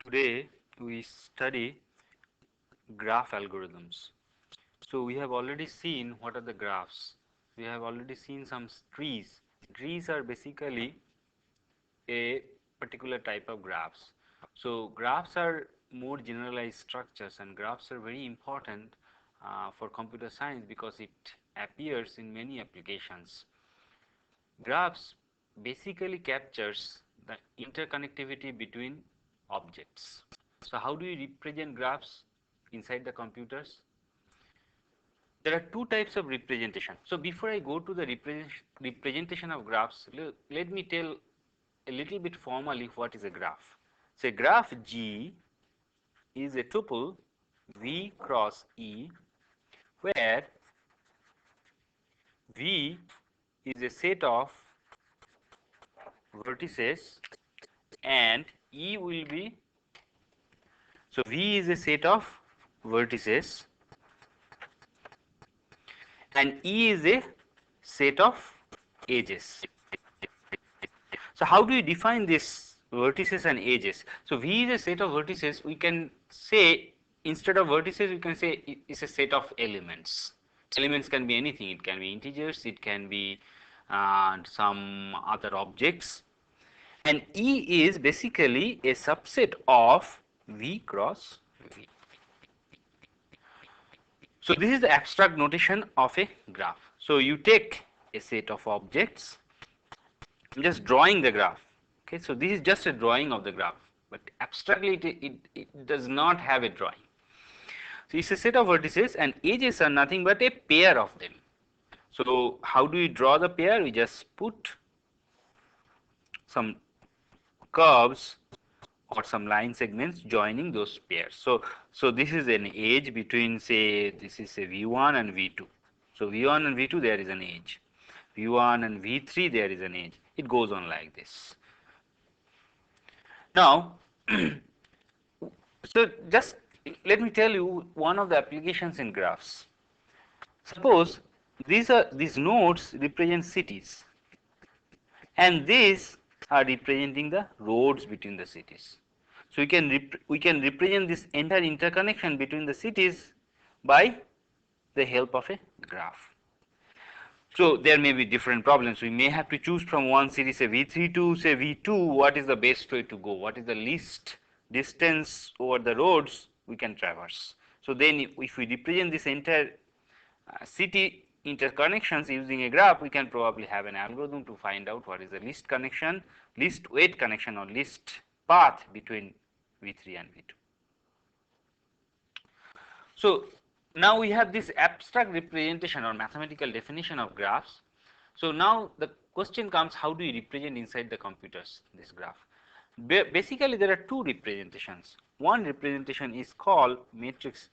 Today we study graph algorithms. So we have already seen what are the graphs. We have already seen some trees. Trees are basically a particular type of graphs. So graphs are more generalized structures, and graphs are very important for computer science because it appears in many applications. Graphs basically captures the interconnectivity between objects. So how do you represent graphs inside the computers? There are two types of representation. So before I go to the representation of graphs, let me tell a little bit formally what is a graph. So a graph G is a tuple V cross E, where V is a set of vertices and E will be, so V is a set of vertices and E is a set of edges. So how do you define this vertices and edges? So V is a set of vertices. We can say, instead of vertices, we can say it's a set of elements. Elements can be anything. It can be integers, it can be some other objects. And E is basically a subset of V cross V. So this is the abstract notation of a graph. So you take a set of objects. I'm just drawing the graph. Okay, so this is just a drawing of the graph, but abstractly it does not have a drawing. So it's a set of vertices and edges are nothing but a pair of them. So how do we draw the pair? We just put some curves or some line segments joining those pairs. So this is an edge between, say, this is a V1 and V2. So V1 and V2 there is an edge. V1 and V3 there is an edge. It goes on like this. Now, so just let me tell you one of the applications in graphs. Suppose these nodes represent cities, and these are representing the roads between the cities. So we can represent this entire interconnection between the cities by the help of a graph. So there may be different problems. We may have to choose from one city, say V3 to say V2, what is the best way to go? What is the least distance over the roads we can traverse? So then if we represent this entire city interconnections using a graph, we can probably have an algorithm to find out what is the least connection, least weight connection or least path between V3 and V2. So now we have this abstract representation or mathematical definition of graphs. So now the question comes, how do you represent inside the computers this graph? Basically there are two representations. One representation is called matrix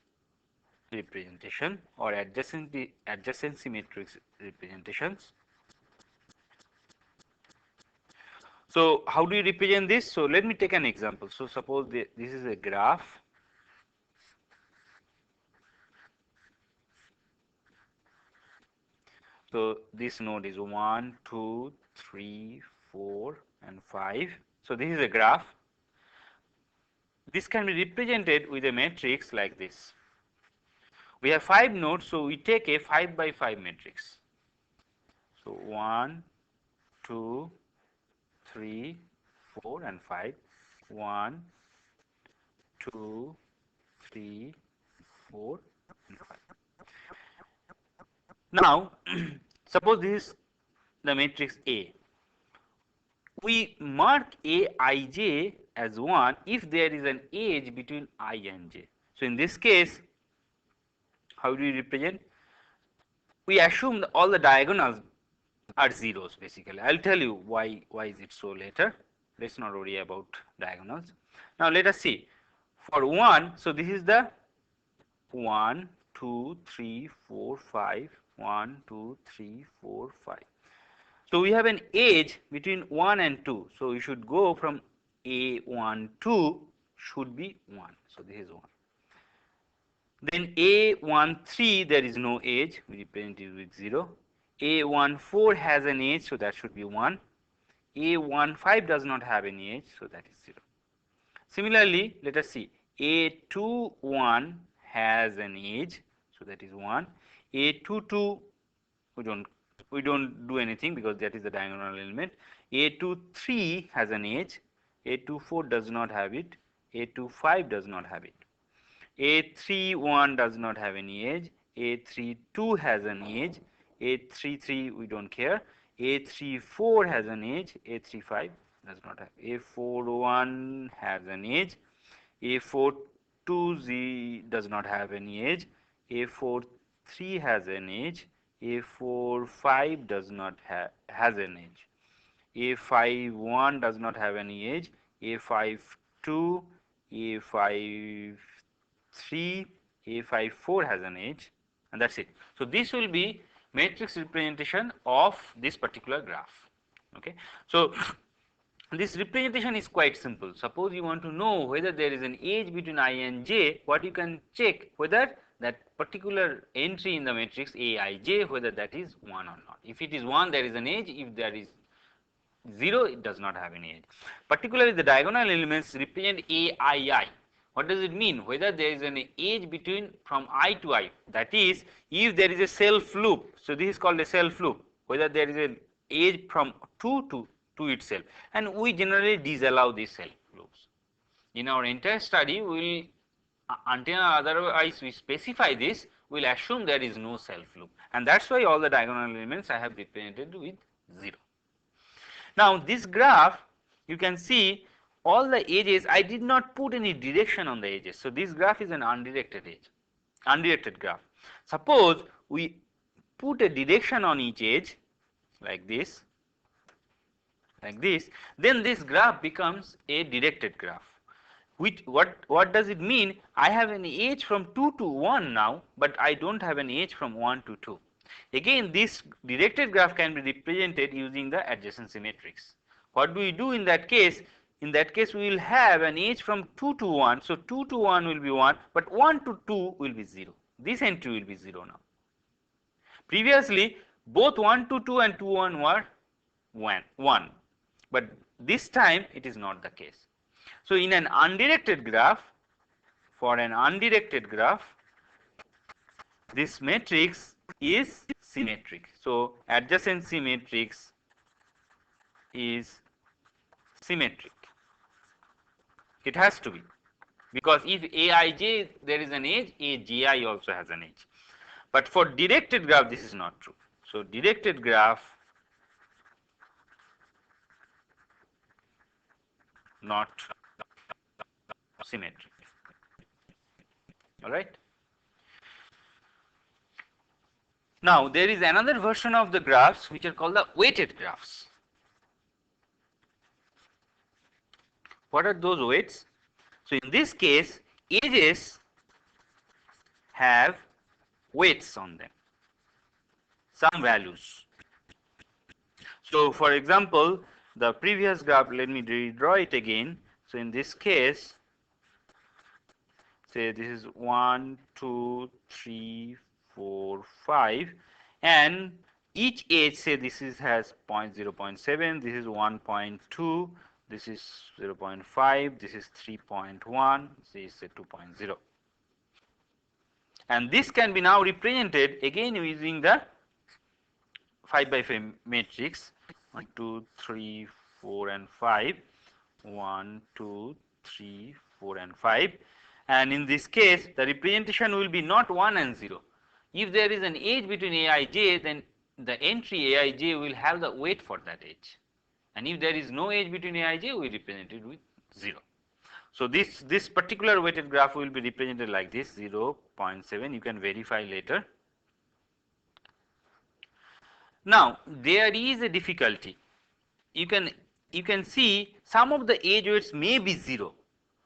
representation or adjacency matrix representations. So how do you represent this? So let me take an example. So suppose this is a graph. So this node is 1, 2, 3, 4 and 5. So this is a graph. This can be represented with a matrix like this. We have 5 nodes, so we take a 5 by 5 matrix. So 1, 2, 3, 4 and 5. 1, 2, 3, 4 and 5. Now suppose this is the matrix A. We mark Aij as 1 if there is an edge between I and j. So in this case, how do you represent? We assume that all the diagonals are zeros basically. I'll tell you why is it so later. Let's not worry about diagonals. Now let us see. For 1, so this is the 1, 2, 3, 4, 5, 1, 2, 3, 4, 5. So we have an edge between 1 and 2. So we should go from A1, 2 should be 1. So this is 1. Then A1, 3 there is no edge. We represent it with 0. A1, 4 has an edge, so that should be 1. A1, 5 does not have any edge, so that is 0. Similarly, let us see A21 has an edge, so that is 1. A22 we don't do anything because that is the diagonal element. A23 has an edge, A24 does not have it, A25 does not have it. A31 does not have any edge, A32 has an edge, A33 we don't care, A34 has an edge, A35 does not have, A41 has an edge, A42Z does not have any edge, A43 has an edge, A45 does not has an edge, A51 does not have any edge, A52, A53, A54 has an edge, and that's it. So this will be matrix representation of this particular graph. Okay, so this representation is quite simple. Suppose you want to know whether there is an edge between I and j, what you can check whether that particular entry in the matrix Aij, whether that is 1 or not. If it is 1, there is an edge. If there is 0, it does not have any edge. Particularly the diagonal elements represent Aii. What does it mean? Whether there is an edge between from I to I. That is, if there is a self loop, so this is called a self loop, whether there is an edge from 2 to itself, and we generally disallow these self loops. In our entire study, we will, until otherwise we specify this, we will assume there is no self loop, and that's why all the diagonal elements I have represented with 0. Now this graph, you can see all the edges, I did not put any direction on the edges. So this graph is an undirected edge, undirected graph. Suppose we put a direction on each edge like this, then this graph becomes a directed graph. Which, what does it mean? I have an edge from 2 to 1 now, but I don't have an edge from 1 to 2. Again, this directed graph can be represented using the adjacency matrix. What do we do in that case? In that case, we will have an edge from 2 to 1. So 2 to 1 will be 1, but 1 to 2 will be 0. This entry will be 0 now. Previously, both 1 to 2 and 2 1 were 1, but this time it is not the case. So in an undirected graph, for an undirected graph, this matrix is symmetric. So adjacency matrix is symmetric. It has to be, because if Aij there is an edge, Aji also has an edge. But for directed graph, this is not true. So directed graph not symmetric. All right. Now there is another version of the graphs which are called the weighted graphs. What are those weights? So in this case, edges have weights on them, some values. So for example, the previous graph, let me redraw it again. So in this case, say this is 1, 2, 3, 4, 5, and each edge, say this is has 0.7, this is 1.2, this is 0.5, this is 3.1, this is 2.0. And this can be now represented again using the 5 by 5 matrix, 1, 2, 3, 4, and 5, 1, 2, 3, 4, and 5. And in this case, the representation will be not 1 and 0. If there is an edge between Aij, then the entry Aij will have the weight for that edge. And if there is no edge between Aij, we represent it with 0. So this particular weighted graph will be represented like this, 0.7. You can verify later. Now there is a difficulty. You can see some of the edge weights may be 0.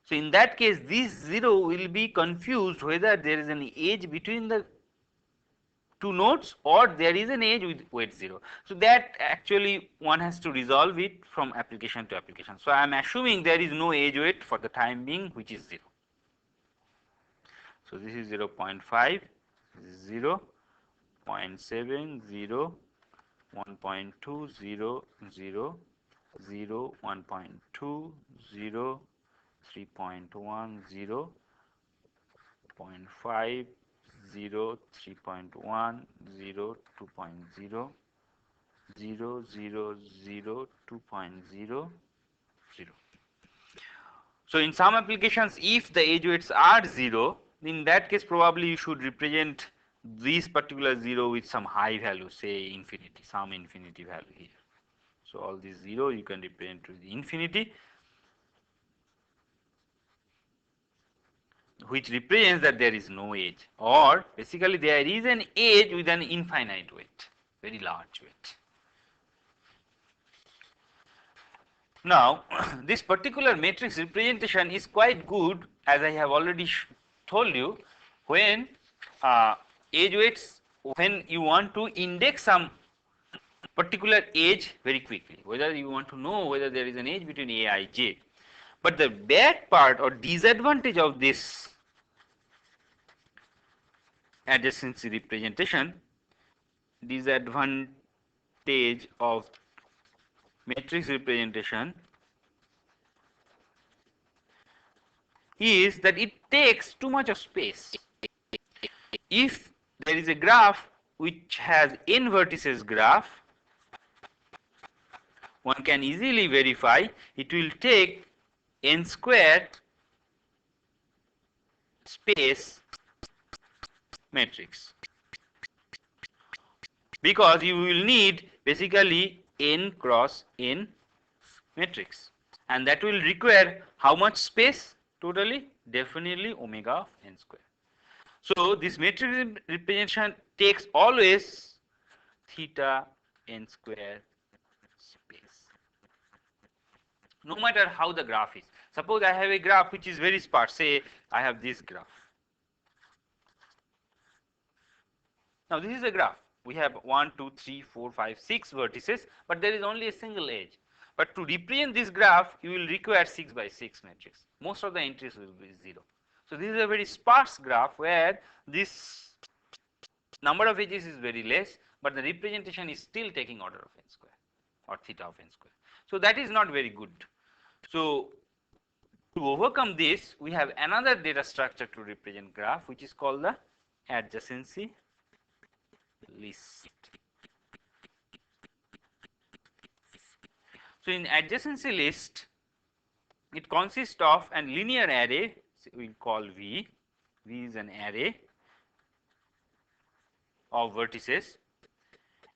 So in that case, this 0 will be confused whether there is an edge between the two nodes or there is an edge with weight 0. So that actually one has to resolve it from application to application. So I am assuming there is no edge weight for the time being, which is 0. So this is 0.5, this is 0, 0.7, 0, 1.2, 0, 0, 0, 1.2, 0, 3.1, 0, 0.5, 0, 3.1, 0, 2.0, 0, 0, 0, 2.0, 0. So in some applications, if the edge weights are 0, in that case probably you should represent this particular 0 with some high value, say infinity, some infinity value here. So all these 0 you can represent to the infinity, which represents that there is no edge, or basically there is an edge with an infinite weight, very large weight. Now, this particular matrix representation is quite good, as I have already told you, when edge weights, when you want to index some particular edge very quickly, whether you want to know whether there is an edge between A, I, J. But the bad part or disadvantage of this adjacency representation, disadvantage of matrix representation is that it takes too much of space. If there is a graph which has n vertices graph, one can easily verify it will take n square space matrix, because you will need basically n cross n matrix, and that will require how much space totally? Definitely omega of n square. So this matrix representation takes always theta n square space, no matter how the graph is. Suppose I have a graph which is very sparse, say I have this graph. Now this is a graph. We have 1, 2, 3, 4, 5, 6 vertices, but there is only a single edge. But to represent this graph, you will require 6 by 6 matrix. Most of the entries will be 0. So this is a very sparse graph where this number of edges is very less, but the representation is still taking order of n square or theta of n square. So that is not very good. So to overcome this, we have another data structure to represent graph, which is called the adjacency list. So in adjacency list, it consists of a linear array, we call V. V is an array of vertices,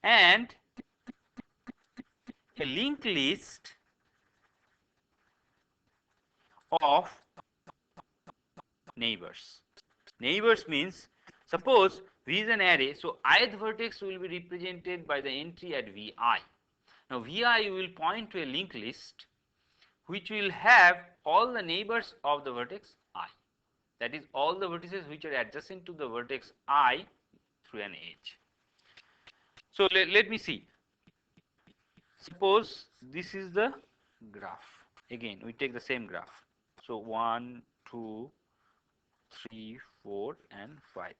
and a linked list of neighbors. Neighbors means, suppose V is an array, so ith vertex will be represented by the entry at Vi. Now Vi will point to a linked list which will have all the neighbors of the vertex I. That is, all the vertices which are adjacent to the vertex I through an edge. So let me see. Suppose this is the graph. Again, we take the same graph. So 1, 2, 3, 4, and 5.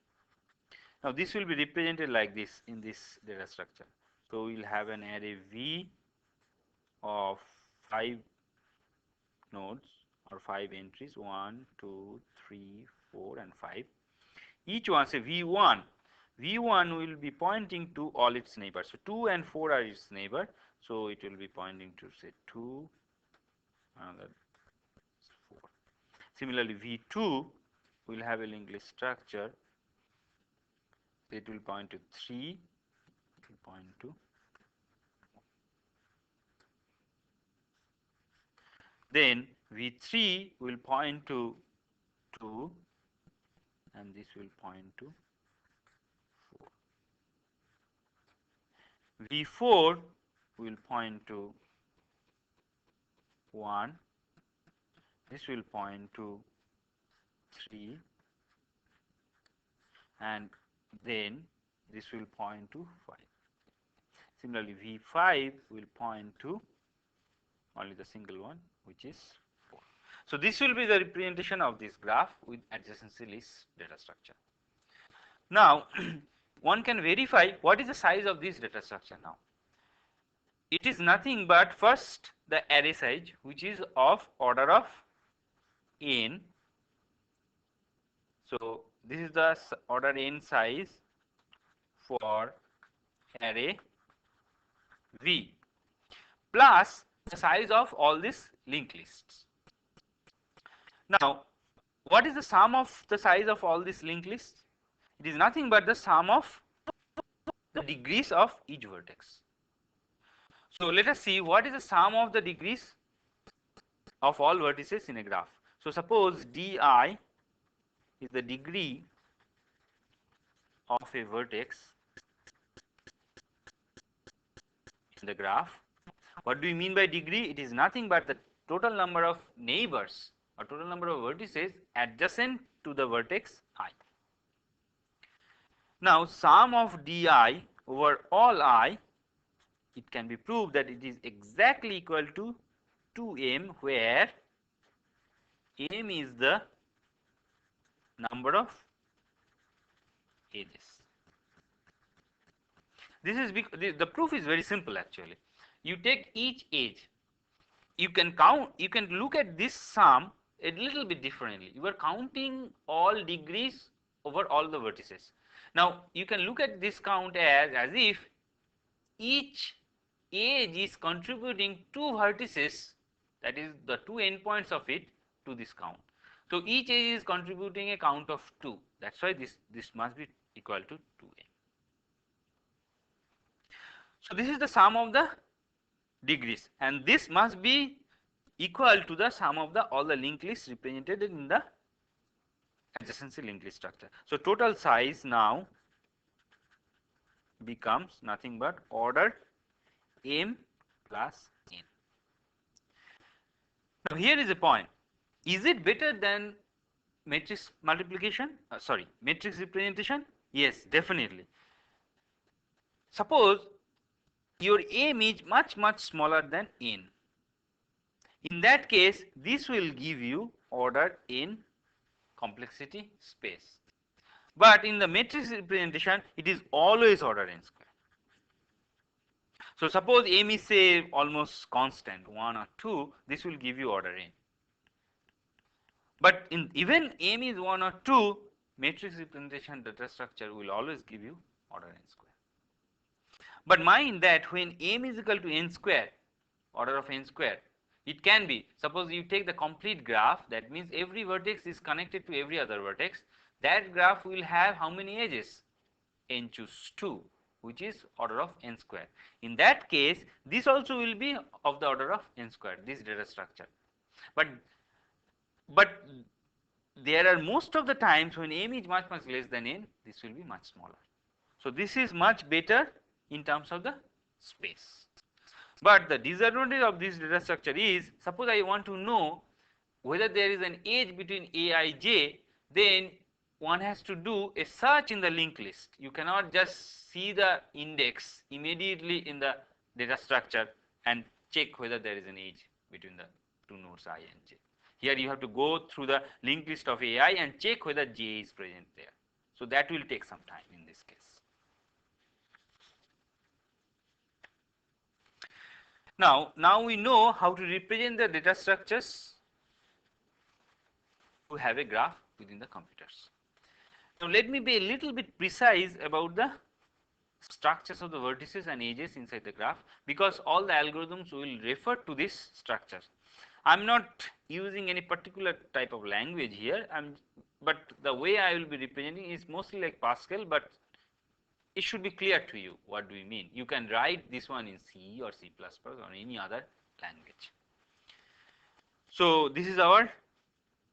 Now this will be represented like this in this data structure. So we will have an array V of 5 nodes or 5 entries, 1, 2, 3, 4, and 5. Each one, say V1. V1 will be pointing to all its neighbors. So 2 and 4 are its neighbor. So it will be pointing to say 2, another 4. Similarly, V2 will have a linked list structure. It will point to 3, it will point to. Then V3 will point to 2, and this will point to 4. V4 will point to 1, this will point to 3, and then this will point to 5. Similarly, V5 will point to only the single one, which is 4. So this will be the representation of this graph with adjacency list data structure. Now, one can verify what is the size of this data structure now. It is nothing but first the array size, which is of order of n. So this is the order n size for array V plus the size of all these linked lists. Now, what is the sum of the size of all these linked lists? It is nothing but the sum of the degrees of each vertex. So let us see what is the sum of the degrees of all vertices in a graph. So suppose di is the degree of a vertex in the graph. What do we mean by degree? It is nothing but the total number of neighbors or total number of vertices adjacent to the vertex I. Now sum of di over all I, it can be proved that it is exactly equal to 2m, where m is the number of edges. This is the proof is very simple actually. You take each edge, you can count, you can look at this sum a little bit differently. You are counting all degrees over all the vertices. Now you can look at this count as if each edge is contributing two vertices, that is the two endpoints of it, to this count. So each edge is contributing a count of 2. That's why this must be equal to 2n. So this is the sum of the degrees, and this must be equal to the sum of the all the linked lists represented in the adjacency linked list structure. So total size now becomes nothing but order m plus n. Now here is a point. Is it better than matrix multiplication? Matrix representation? Yes, definitely. Suppose your m is much smaller than n. In that case, this will give you order n complexity space. But in the matrix representation, it is always order n square. So suppose m is say almost constant 1 or 2, this will give you order n. But in even m is 1 or 2, matrix representation data structure will always give you order n square. But mind that when m is equal to n square, order of n square, it can be, suppose you take the complete graph, that means every vertex is connected to every other vertex. That graph will have how many edges? N choose 2, which is order of n square. In that case, this also will be of the order of n square, this data structure. But there are most of the times when m is much less than n, this will be much smaller. So this is much better in terms of the space. But the disadvantage of this data structure is, suppose I want to know whether there is an edge between aij, then one has to do a search in the linked list. You cannot just see the index immediately in the data structure and check whether there is an edge between the two nodes I and j. Here you have to go through the linked list of ai and check whether j is present there. So that will take some time in this case. Now we know how to represent the data structures to have a graph within the computers. Now let me be a little bit precise about the structures of the vertices and edges inside the graph, because all the algorithms will refer to this structure. I am not using any particular type of language here, but the way I will be representing is mostly like Pascal, but it should be clear to you what do we mean. You can write this one in C or C++ or any other language. So this is our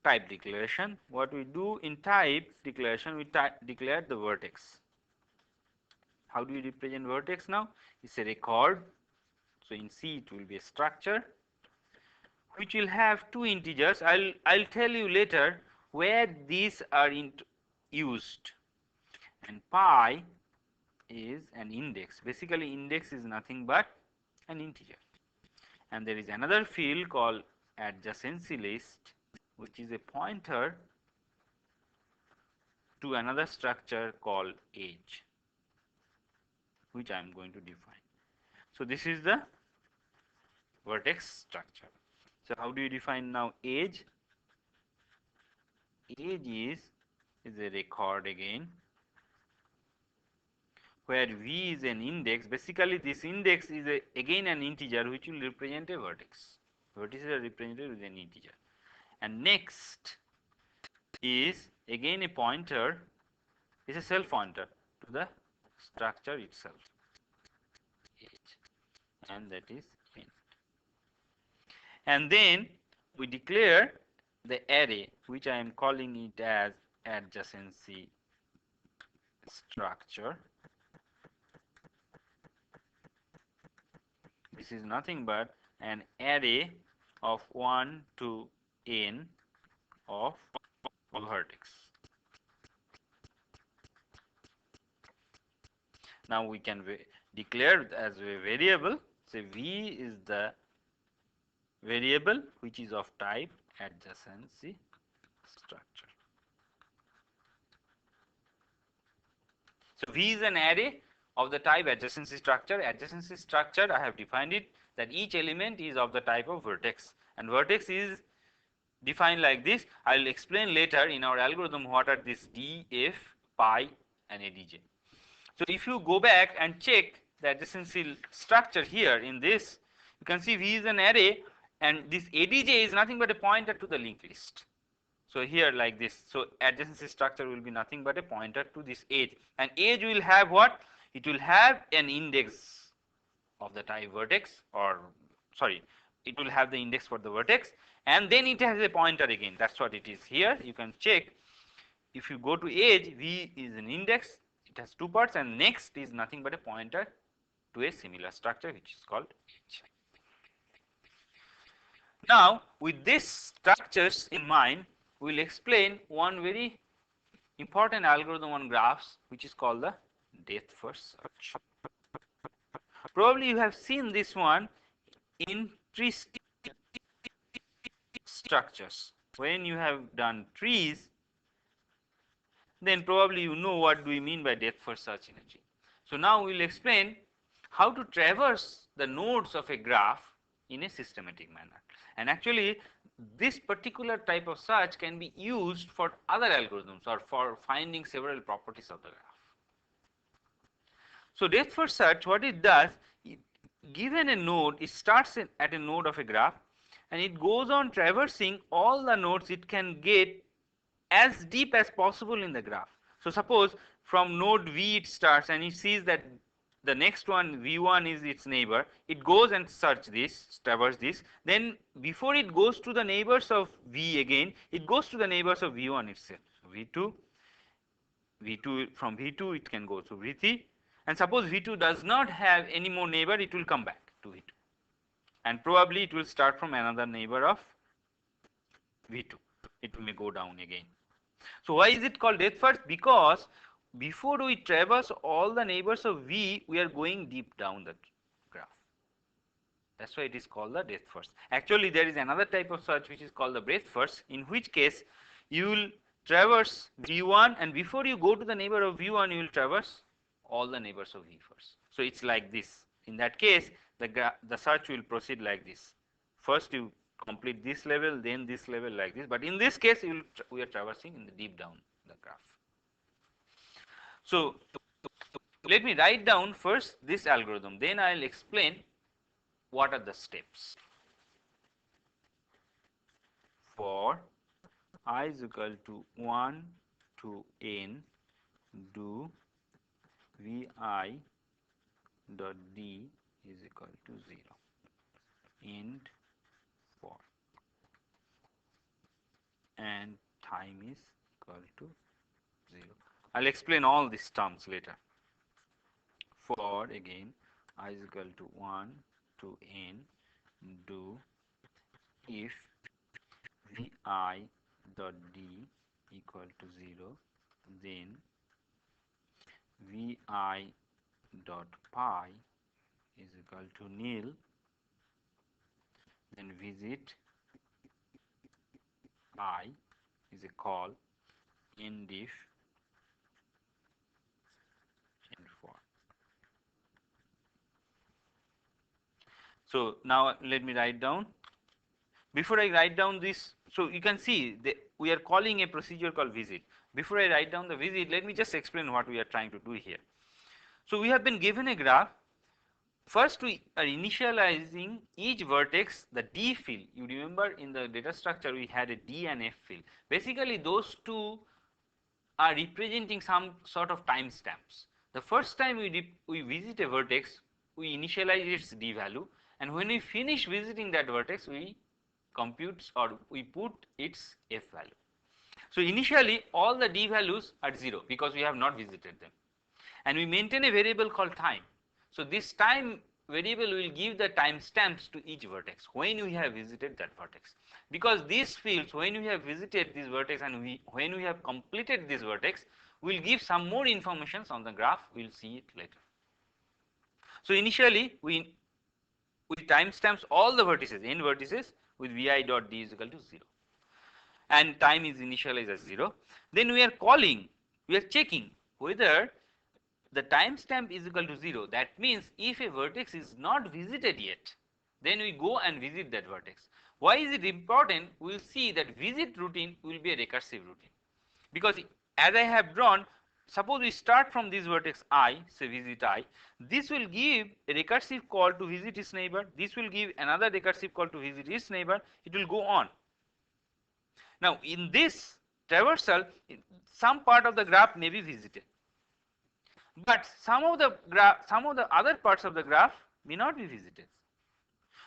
type declaration. What we do in type declaration, we declare the vertex. How do we represent vertex now? It's a record. So in C it will be a structure which will have two integers. I'll tell you later where these are used. And pi is an index. Basically index is nothing but an integer. And there is another field called adjacency list, which is a pointer to another structure called edge, which I am going to define. So this is the vertex structure. So how do you define now edge? age is a record again, where V is an index. Basically, this index is again an integer which will represent a vertex. Vertices are represented with an integer. And next is again a pointer, is a self pointer to the structure itself, H, and that is n. And then we declare the array, which I am calling it as adjacency structure. This is nothing but an array of 1 to n of vertex. Now we can declare as a variable, say V is the variable which is of type adjacency structure. So V is an array of the type adjacency structure. Adjacency structure, I have defined it that each element is of the type of vertex, and vertex is defined like this. I will explain later in our algorithm what are these D, F, pi and ADJ. So if you go back and check the adjacency structure here in this, you can see V is an array and this ADJ is nothing but a pointer to the linked list. So here like this, so adjacency structure will be nothing but a pointer to this edge, and edge will have what? It will have an index of the type vertex, or sorry, it will have the index for the vertex, and then it has a pointer again. That's what it is here. You can check. If you go to edge, V is an index, it has two parts, and next is nothing but a pointer to a similar structure which is called edge. Now with these structures in mind, we will explain one very important algorithm on graphs which is called the depth first search. Probably you have seen this one in tree structures. When you have done trees, then probably you know what do we mean by depth first search in a tree. So now we will explain how to traverse the nodes of a graph in a systematic manner. And actually this particular type of search can be used for other algorithms or for finding several properties of the graph. So depth first search, what it does, given a node, it starts at a node of a graph and it goes on traversing all the nodes it can get as deep as possible in the graph. So suppose from node V it starts and it sees that the next one V1 is its neighbor, it goes and search this, traverse this, then before it goes to the neighbors of V again, it goes to the neighbors of V1 itself. So V2, from V2 it can go to V3, and suppose V2 does not have any more neighbor, it will come back to V2, and probably it will start from another neighbor of V2, it may go down again. So why is it called depth first? Because before we traverse all the neighbors of V, we are going deep down the graph. That's why it is called the depth first. Actually there is another type of search which is called the breadth first, in which case you will traverse V1, and before you go to the neighbor of V1 you will traverse all the neighbors of V first. So it's like this. In that case the search will proceed like this. First you complete this level, then this level, like this, but in this case we are traversing in the deep down the graph. So let me write down first this algorithm, then I will explain what are the steps. For I is equal to 1 to n, do Vi dot d is equal to 0, end for, and time is equal to 0. I will explain all these terms later. For again I is equal to 1 to n, do if Vi dot d equal to 0, then Vi dot pi is equal to nil, then visit I is a call, end if, end for. So now let me write down. before I write down this, so you can see we are calling a procedure called visit. Before I write down the visit, let me just explain what we are trying to do here. So we have been given a graph. First, we are initializing each vertex the D field. You remember in the data structure we had a D and F field. Basically, those two are representing some sort of timestamps. The first time we visit a vertex, we initialize its D value, and when we finish visiting that vertex, we compute or we put its F value. So initially, all the D values are 0 because we have not visited them, and we maintain a variable called time. So this time variable will give the timestamps to each vertex when we have visited that vertex, because these fields, when we have visited this vertex and when we have completed this vertex, will give some more information on the graph. We will see it later. So initially we timestamps all the vertices, n vertices, with vi dot d is equal to 0, and time is initialized as 0. Then we are checking whether the timestamp is equal to 0. That means if a vertex is not visited yet, then we go and visit that vertex. Why is it important? We will see that visit routine will be a recursive routine, because as I have drawn, suppose we start from this vertex I, say visit I, this will give a recursive call to visit its neighbor, this will give another recursive call to visit its neighbor, it will go on. Now in this traversal, some part of the graph may be visited, but some of the other parts of the graph may not be visited.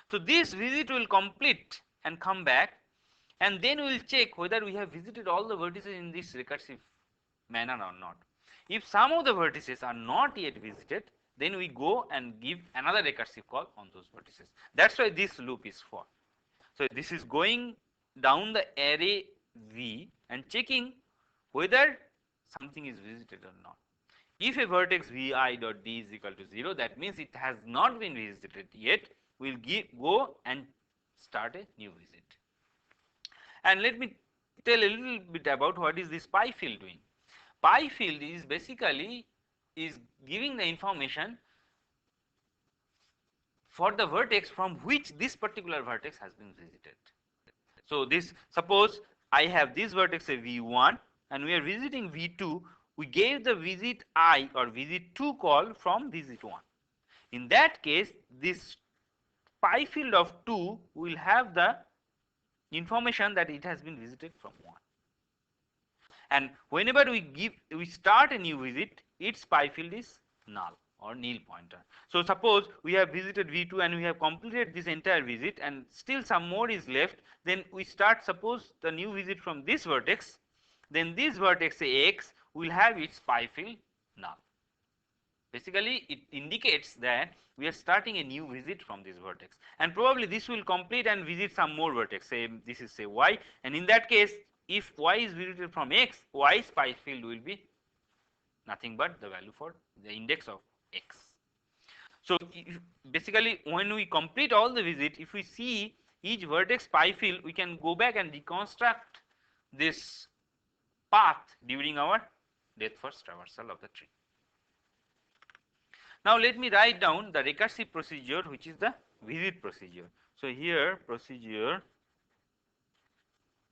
So this visit will complete and come back, and then we will check whether we have visited all the vertices in this recursive manner or not. If some of the vertices are not yet visited, then we go and give another recursive call on those vertices. That's why this loop is for. So this is going down the array V and checking whether something is visited or not. If a vertex vi dot d is equal to 0, that means it has not been visited yet. We will go and start a new visit. And let me tell a little bit about what is this pi field doing. Pi field is basically giving the information for the vertex from which this particular vertex has been visited. So this, suppose I have this vertex say v1 and we are visiting v2, we gave the visit I or visit 2 call from visit 1. In that case, this pi field of 2 will have the information that it has been visited from 1. And whenever we start a new visit, its pi field is null or nil pointer. So suppose we have visited v2 and we have completed this entire visit and still some more is left, then we start, suppose, the new visit from this vertex, then this vertex say x will have its pi field null. Basically it indicates that we are starting a new visit from this vertex, and probably this will complete and visit some more vertex, say this is say y, and in that case if y is visited from x, y's pi field will be nothing but the value for the index of x. So basically when we complete all the visit, if we see each vertex pi field, we can go back and reconstruct this path during our depth first traversal of the tree. Now let me write down the recursive procedure, which is the visit procedure. So here procedure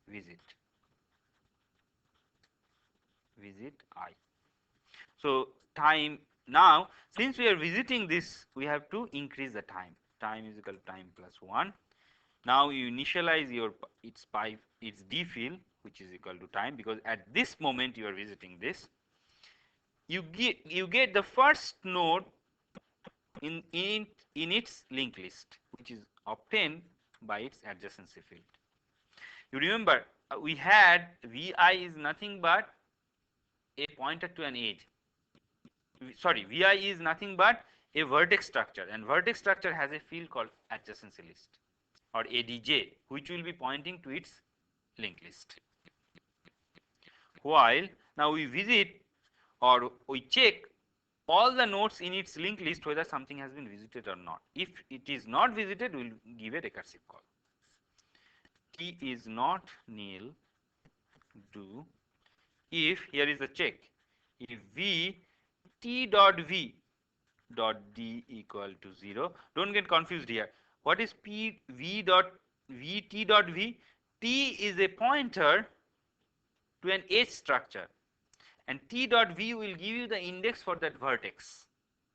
visit I. So time, now since we are visiting this, we have to increase the time. Time is equal to time plus 1. Now you initialize your its d field, which is equal to time, because at this moment you are visiting this. You get the first node in its linked list, which is obtained by its adjacency field. You remember we had vi is nothing but a pointer to an edge. Sorry, vi is nothing but a vertex structure, and vertex structure has a field called adjacency list or adj, which will be pointing to its linked list. While now we visit or we check all the nodes in its linked list whether something has been visited or not. If it is not visited, we will give a recursive call. T is not nil do if, here is the check, if v t dot v dot d equal to 0. Don't get confused here. What is v dot v t dot v. T is a pointer to an edge structure, and t dot v will give you the index for that vertex.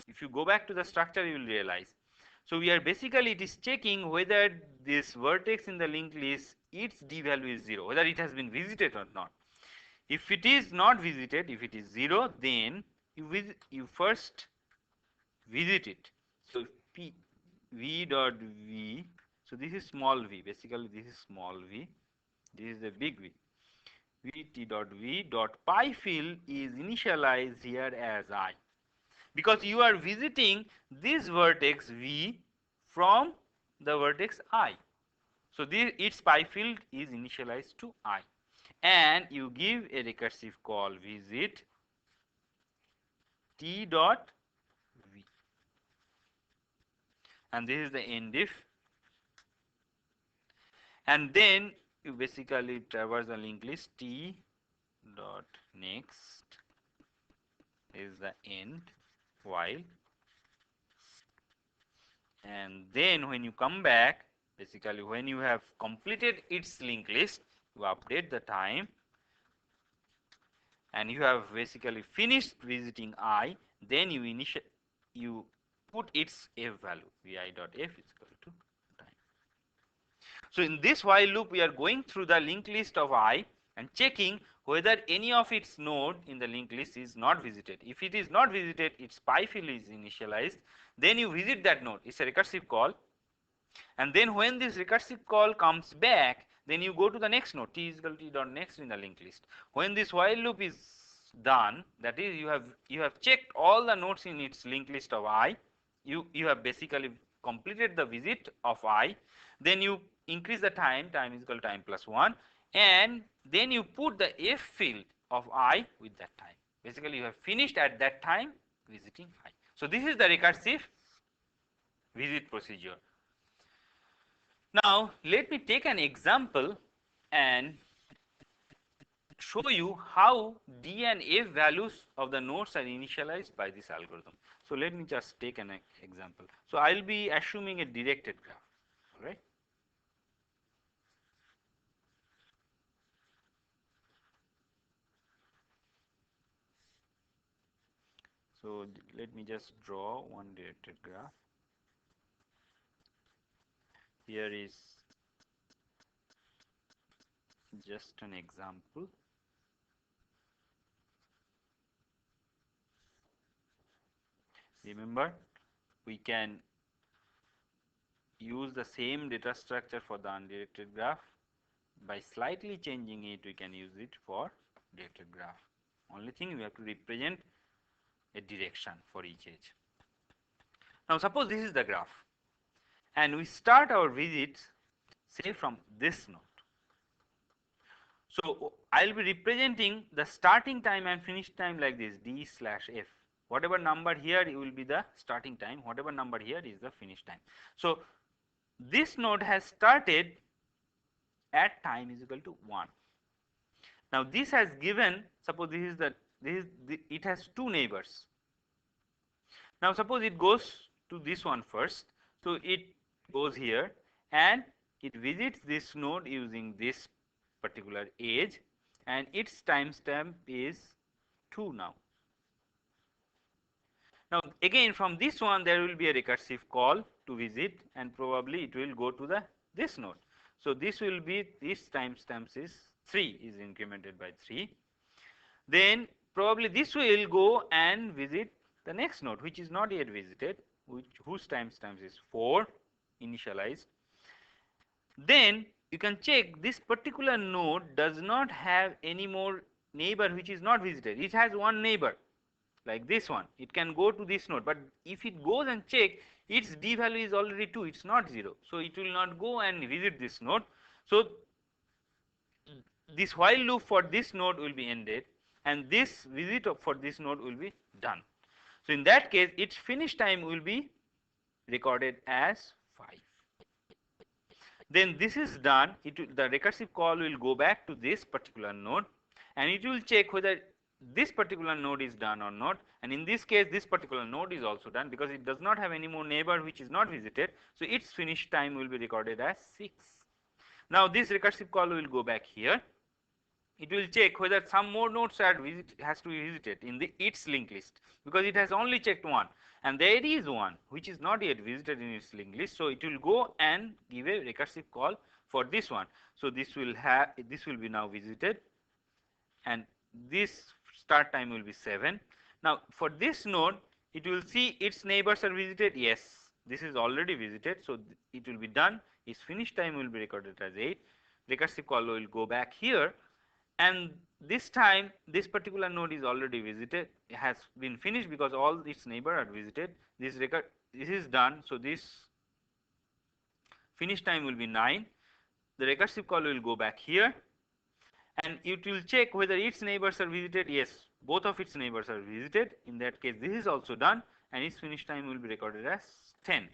If you go back to the structure, you will realize. So we are basically, it is checking whether this vertex in the linked list, its d value is 0, whether it has been visited or not. If it is not visited, if it is 0, then you first visit it. So p v dot v, so this is small v, basically this is small v, this is a big V. Vt dot v dot pi fill is initialized here as I, because you are visiting this vertex v from the vertex I. So this, its pi field is initialized to I, and you give a recursive call visit t dot v, and this is the end if, and then you basically traverse the linked list t dot next is the end while, and then when you come back, basically when you have completed its linked list, you update the time, and you have basically finished visiting I, then you put its f value, vi dot f is equal to time. So in this while loop, we are going through the linked list of I and checking whether any of its node in the linked list is not visited. If it is not visited, its pi fill is initialized. Then you visit that node. It's a recursive call. And then when this recursive call comes back, then you go to the next node, t is equal to t dot next in the linked list. When this while loop is done, that is you have checked all the nodes in its linked list of I, you have basically completed the visit of I, then you increase the time is equal to time plus 1, and then you put the f field of I with that time. Basically you have finished at that time visiting I. So this is the recursive visit procedure. Now let me take an example and show you how d and f values of the nodes are initialized by this algorithm. So let me just take an example. So I will be assuming a directed graph, all right. So let me just draw one directed graph. Here is just an example. Remember, we can use the same data structure for the undirected graph. By slightly changing it, we can use it for directed graph. Only thing, we have to represent a direction for each edge. Now suppose this is the graph, and we start our visits say from this node. So I will be representing the starting time and finish time like this, d slash f. Whatever number here, it will be the starting time, whatever number here is the finish time. So this node has started at time is equal to 1. Now this has given, suppose it has two neighbors. Now suppose it goes to this one first, so it goes here and it visits this node using this particular edge, and its timestamp is 2 now. Now again from this one there will be a recursive call to visit, and probably it will go to this node. So this will be, this timestamp is 3, is incremented by 3. Then probably this will go and visit the next node which is not yet visited, whose timestamp is 4 initialized. Then you can check this particular node does not have any more neighbor which is not visited. It has one neighbor like this one. It can go to this node, but if it goes and check, its d value is already 2, it's not 0. So it will not go and visit this node. So this while loop for this node will be ended, and this visit for this node will be done. So in that case, its finish time will be recorded as 5. Then this is done, the recursive call will go back to this particular node, and it will check whether this particular node is done or not, and in this case this particular node is also done because it does not have any more neighbor which is not visited. So its finish time will be recorded as 6. Now this recursive call will go back here. It will check whether some more nodes has to be visited in its linked list, because it has only checked one and there is one which is not yet visited in its linked list. So it will go and give a recursive call for this one. So this will be now visited, and this start time will be 7. Now for this node, it will see its neighbors are visited. Yes, this is already visited, so it will be done. Its finish time will be recorded as 8. Recursive call will go back here, and this time this particular node is already visited, it has been finished because all its neighbor are visited. This is done, so this finish time will be 9. The recursive call will go back here, and it will check whether its neighbors are visited. Yes, both of its neighbors are visited. In that case, this is also done, and its finish time will be recorded as 10.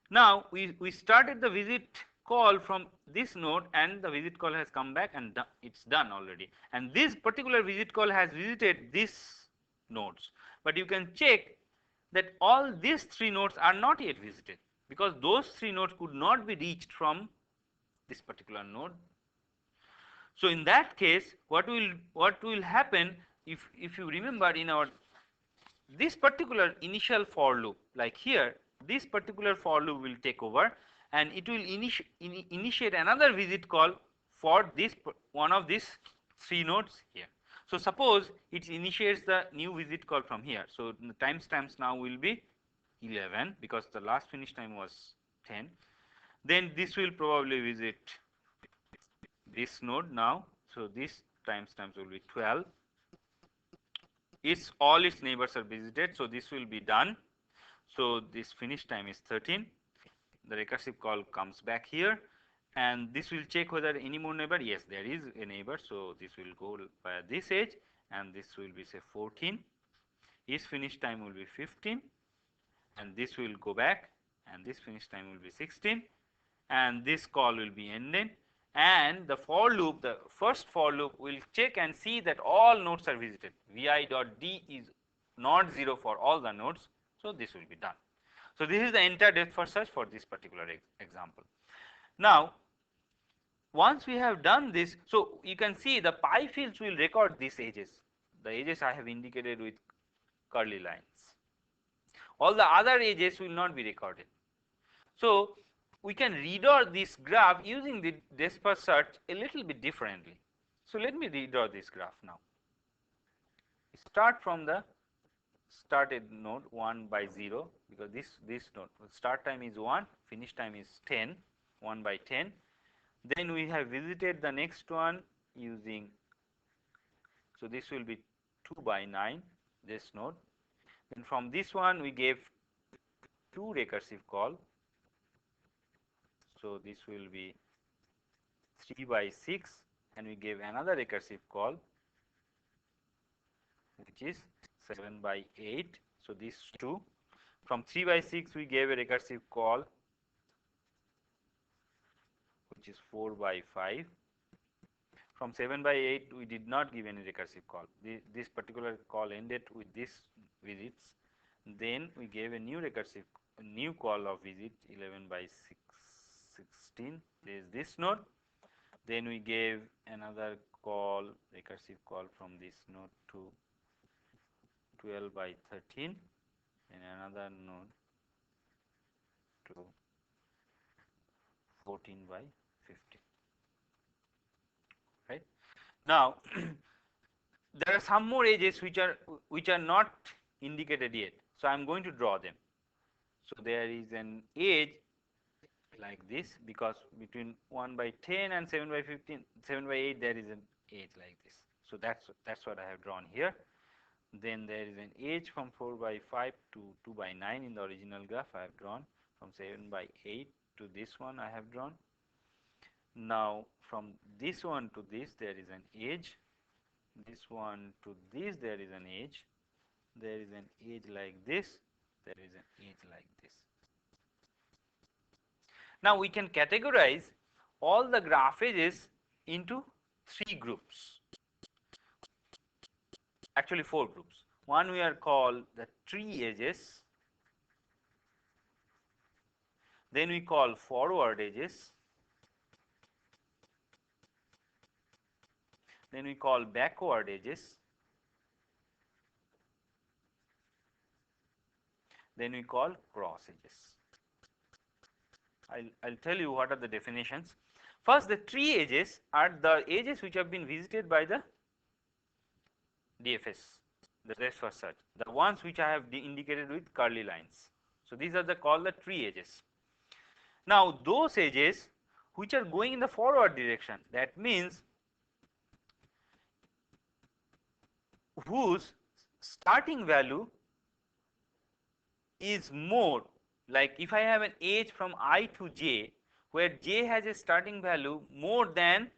Now we started the visit call from this node, and the visit call has come back and it's done already. And this particular visit call has visited these nodes. But you can check that all these 3 nodes are not yet visited, because those 3 nodes could not be reached from this particular node. So in that case, what will happen, if you remember in our this particular initial for loop, like here, this particular for loop will take over, and it will initiate another visit call for this one of these 3 nodes here. So suppose it initiates the new visit call from here. So the timestamps now will be 11, because the last finish time was 10. Then this will probably visit this node now. So this timestamps will be 12. All its neighbors are visited, so this will be done. So this finish time is 13. The recursive call comes back here, and this will check whether any more neighbor. Yes, there is a neighbor, so this will go via this edge, and this will be say 14. Its finish time will be 15, and this will go back, and this finish time will be 16, and this call will be ended. And the for loop, the first for loop, will check and see that all nodes are visited. vi.d is not 0 for all the nodes, so this will be done. So this is the entire depth first search for this particular example. Now once we have done this, so you can see the pi fields will record these edges. The edges I have indicated with curly lines. All the other edges will not be recorded. So we can redraw this graph using the depth first search a little bit differently. So let me redraw this graph now. Start from the started node 1 by 0, because this node start time is 1, finish time is 10, 1 by 10. Then we have visited the next one using, so this will be 2 by 9, this node. Then from this one we gave 2 recursive call. So this will be 3 by 6, and we gave another recursive call, which is 7 by 8. So these 2. From 3 by 6 we gave a recursive call, which is 4 by 5. From 7 by 8 we did not give any recursive call. This particular call ended with these visits. Then we gave a new call of visit 11 by 16. There is this node. Then we gave another recursive call from this node to 12 by 13, and another node to 14 by 15. Right now there are some more edges which are not indicated yet, so I am going to draw them. So there is an edge like this, because between 1 by 10 and 7 by 15, 7 by 8, there is an edge like this. So that's what I have drawn here. Then there is an edge from 4 by 5 to 2 by 9 in the original graph I have drawn. From 7 by 8 to this one I have drawn. Now from this one to this there is an edge. This one to this there is an edge. There is an edge like this. There is an edge like this. Now we can categorize all the graph edges into 3 groups. Actually 4 groups. One we are called the tree edges. Then we call forward edges. then we call backward edges, then we call cross edges. I'll tell you what are the definitions. First, the tree edges are the edges which have been visited by the DFS, the depth first search, the ones which I have indicated with curly lines. So these are called the tree edges. Now those edges which are going in the forward direction, that means whose starting value is more, like if I have an edge from I to j where j has a starting value more than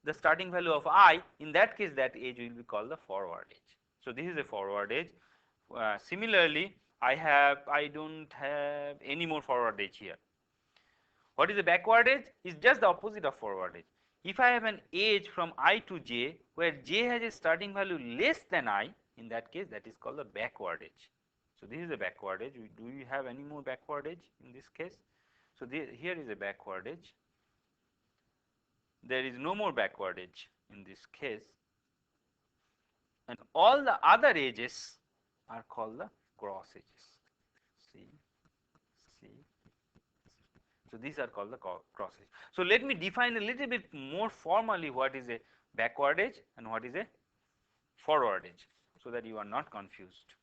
the starting value of I, in that case that edge will be called the forward edge. So this is a forward edge. Similarly, I don't have any more forward edge here. What is the backward edge? Is just the opposite of forward edge. If I have an edge from I to j where j has a starting value less than I, in that case that is called the backward edge. So this is a backward edge. Do we have any more backward edge in this case? So here is a backward edge. There is no more backward edge in this case, and all the other edges are called the cross edges. See, see. So these are called the cross edge. So let me define a little bit more formally what is a backward edge and what is a forward edge, so that you are not confused.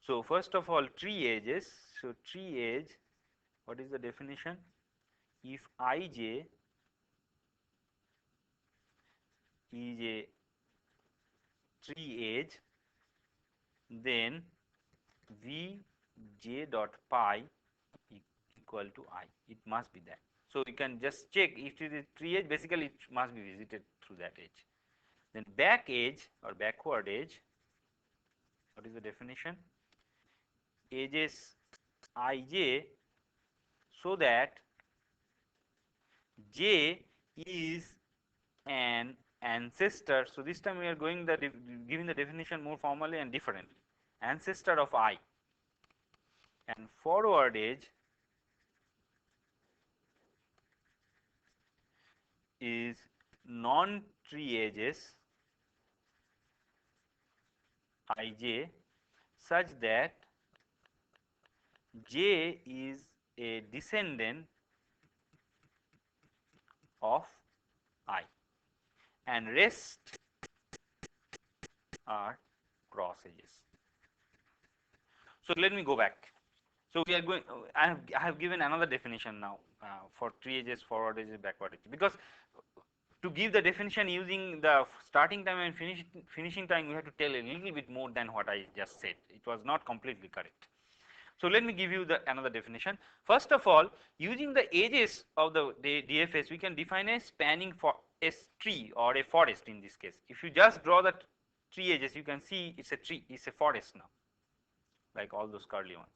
So first of all, tree edges. So tree edge, what is the definition? If ij is a tree edge, then vj dot pi equal to I. It must be that. So you can just check if it is tree edge, basically it must be visited through that edge. Then back edge or backward edge, what is the definition? Edges ij so that j is an ancestor. So this time we are going giving the definition more formally and differently. Ancestor of I, and forward edge is non-tree edges ij such that j is a descendant of I, and rest are cross edges. So let me go back. So we are going. I have given another definition now for tree edges, forward edges, backward edges, because to give the definition using the starting time and finishing time, we have to tell a little bit more than what I just said. It was not completely correct. So let me give you another definition. First of all, using the edges of the DFS, we can define a spanning for a tree or a forest in this case. If you just draw the tree edges, you can see it's a tree, it's a forest now, like all those curly ones.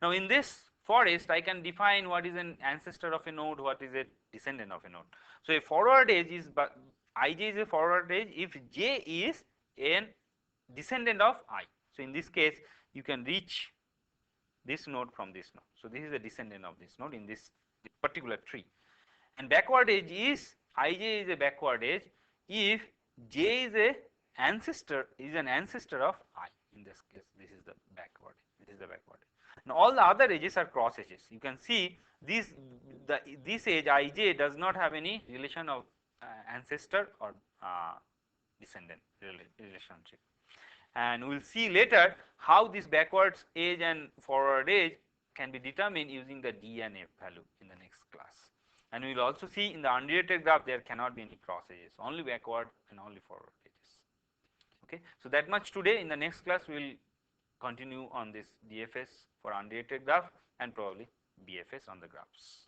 Now in this forest, I can define what is an ancestor of a node, what is a descendant of a node. So a forward edge is, but ij is a forward edge if j is a descendant of I. So in this case, you can reach this node from this node. So this is a descendant of this node in this particular tree. And backward edge is ij is a backward edge if j is an ancestor of I. In this case, this is the backward edge. This is the backward edge. Now all the other edges are cross edges. You can see this edge ij does not have any relation of ancestor or descendant relationship. And we will see later how this backwards edge and forward edge can be determined using the D and F value in the next class. And we will also see in the unrelated graph there cannot be any cross edges, only backward and only forward edges. Okay, so that much today. In the next class we will continue on this DFS for unrelated graph and probably BFS on the graphs.